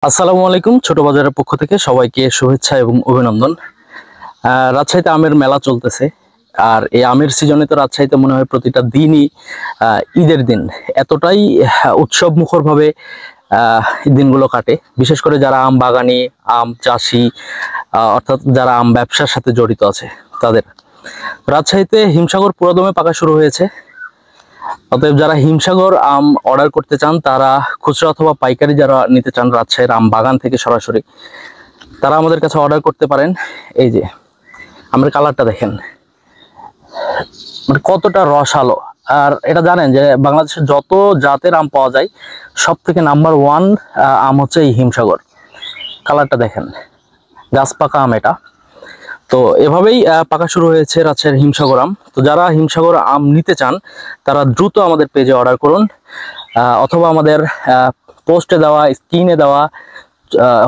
আসসালামু আলাইকুম। ছোট বাজারের পক্ষ থেকে সবাইকে শুভেচ্ছা এবং অভিনন্দন। রাজশাহীতে আমের মেলা চলতেছে। আর এই আমের সিজনে তো রাজশাহীতে মনে হয় প্রতিটা দিনই ঈদের দিন। এতটাই উৎসব মুখর ভাবে দিনগুলো কাটে। বিশেষ করে যারা আম বাগানি, আম চাষি, অর্থাৎ যারা আম ব্যবসার সাথে জড়িত আছে তাদের। রাজশাহীতে হিমসাগর পুরোদমে পাকা শুরু হয়েছে। অতএব যারা হিমসাগর আম অর্ডার করতে চান, তারা খুচরা অথবা পাইকারি যারা নিতে চান রাজশাহীর আম বাগান থেকে সরাসরি, তারা আমাদের কাছে অর্ডার করতে পারেন। এই যে আমের কালারটা দেখেন, মানে কতটা রসালো। আর এটা জানেন যে বাংলাদেশের যত জাতের আম পাওয়া যায় সব থেকে নাম্বার ওয়ান আম হচ্ছে এই হিমসাগর। কালারটা দেখেন, গাছ পাকা আম এটা। তো এভাবেই পাকা শুরু হয়েছে রাজশাহীর হিমসাগর আম। তো যারা হিমসাগর আম নিতে চান তারা দ্রুত আমাদের পেজে অর্ডার করুন, অথবা আমাদের পোস্টে দেওয়া, স্ক্রিনে দেওয়া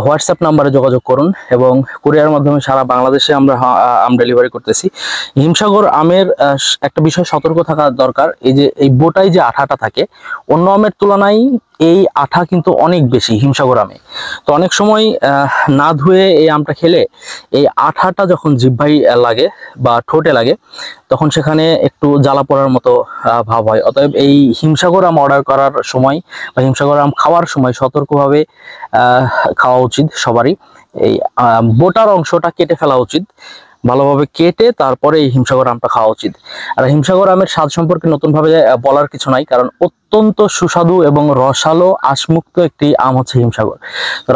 হোয়াটসঅ্যাপ নাম্বারে যোগাযোগ করুন, এবং কুরিয়ার মাধ্যমে সারা বাংলাদেশে আমরা আম ডেলিভারি করতেছি। হিমসাগর আমের একটা বিষয় সতর্ক থাকা দরকার, এই যে এই বোটায় যে আঠাটা থাকে অন্য আমের তুলনায় এই আঠা কিন্তু অনেক বেশি হিমসাগর আমে। তো অনেক সময় না ধুয়ে এই আমটা খেলে এই আঠাটা যখন জিহ্বায় লাগে বা ঠোঁটে লাগে, তখন সেখানে একটু জ্বালা পোড়ার মতো ভাব হয়। অতএব এই হিমসাগর আম অর্ডার করার সময় বা হিমসাগর আম খাওয়ার সময় সতর্কভাবে খাওয়া উচিত সবারই। এই বোটার অংশটা কেটে ফেলা উচিত, ভালোভাবে কেটে তারপরে এই হিমসাগর আমটা খাওয়া উচিত। আর হিমসাগর আমের স্বাদ সম্পর্কে নতুনভাবে বলার কিছু নাই, কারণ অত্যন্ত সুস্বাদু এবং রসালো আঁশমুক্ত একটি আম হচ্ছে হিমসাগর।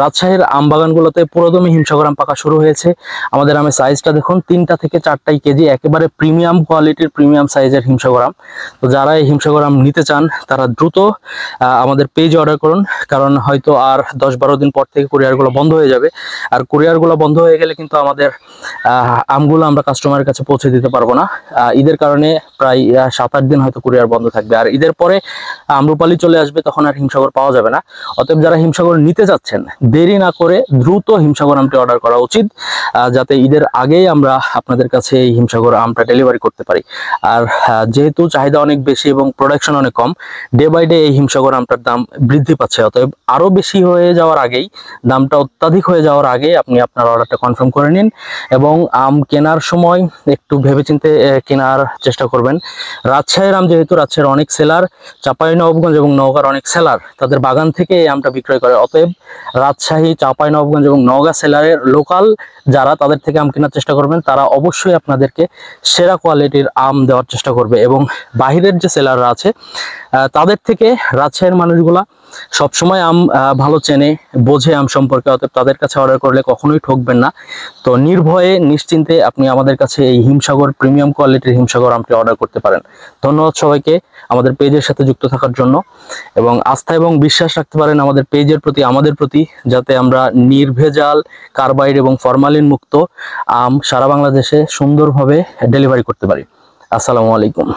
রাজশাহীর আম বাগানগুলোতে পুরোদমে হিমসাগর আম পাকা শুরু হয়েছে। আমাদের আমের সাইজটা দেখুন, 3টা থেকে 4টাই কেজি, একেবারে প্রিমিয়াম কোয়ালিটির প্রিমিয়াম সাইজের হিমসাগর আম। তো যারা এই হিমসাগর আম নিতে চান তারা দ্রুত আমাদের পেজে অর্ডার করুন, কারণ হয়তো আর 10-12 দিন পর থেকে কুরিয়ারগুলো বন্ধ হয়ে যাবে। আর কুরিয়ারগুলো বন্ধ হয়ে গেলে কিন্তু আমাদের আমগুলো আমরা কাস্টমারের কাছে পৌঁছে দিতে পারবো না। ঈদের কারণে প্রায় 7-8 দিন হয়তো কুরিয়ার বন্ধ থাকবে। আর ঈদের পরে আম্রপালি চলে আসবে, তখন আর হিমসাগর পাওয়া যাবে না। অতএব যারা হিমসাগর নিতে যাচ্ছেন দেরি না করে দ্রুত হিমসাগর আমটি অর্ডার করা উচিত, যাতে ঈদের আগেই আমরা আপনাদের কাছে এই হিমসাগর আমটা ডেলিভারি করতে পারি। আর যেহেতু চাহিদা অনেক বেশি এবং প্রোডাকশন অনেক কম, ডে বাই ডে এই হিমসাগর আমটার দাম বৃদ্ধি পাচ্ছে। অতএব আরো বেশি হয়ে যাওয়ার আগেই, দামটা অত্যাধিক হয়ে যাওয়ার আগে আপনি আপনার অর্ডারটা কনফার্ম করে নিন, এবং আম কেনার সময় একটু ভেবেচিন্তে কেনার চেষ্টা করবেন। রাজশাহীর আম যেহেতু রাজশাহীর অনেক সেলার, চাঁপাইনবাবগঞ্জ এবং নওগাঁর অনেক সেলার তাদের বাগান থেকে এই আমটা বিক্রয় করে। অতএব রাজশাহী, চাঁপাইনবাবগঞ্জ এবং নওগাঁ সেলারের লোকাল যারা, তাদের থেকে আম কেনার চেষ্টা করবেন। তারা অবশ্যই আপনাদেরকে সেরা কোয়ালিটির আম দেওয়ার চেষ্টা করবে। এবং বাহিরের যে সেলাররা আছে তাদের থেকে রাজশাহীর মানুষগুলা সবসময় আম ভালো চেনে, বোঝে আম সম্পর্কে। অতএব তাদের কাছে অর্ডার করলে কখনোই ঠকবেন না। তো নির্ভয়ে নিশ্চিন্তে আপনি আমাদের কাছে এই হিমসাগর প্রিমিয়াম কোয়ালিটির হিমসাগর আমটি অর্ডার করতে পারেন। ধন্যবাদ সবাইকে আমাদের পেজের সাথে যুক্ত থাকার জন্য, এবং আস্থা এবং বিশ্বাস রাখতে পারেন আমাদের পেজের প্রতি, আমাদের প্রতি, যাতে আমরা নির্ভেজাল, কার্বাইড এবং ফরমালিন মুক্ত আম সারা বাংলাদেশে সুন্দরভাবে ডেলিভারি করতে পারি। আসসালামু আলাইকুম।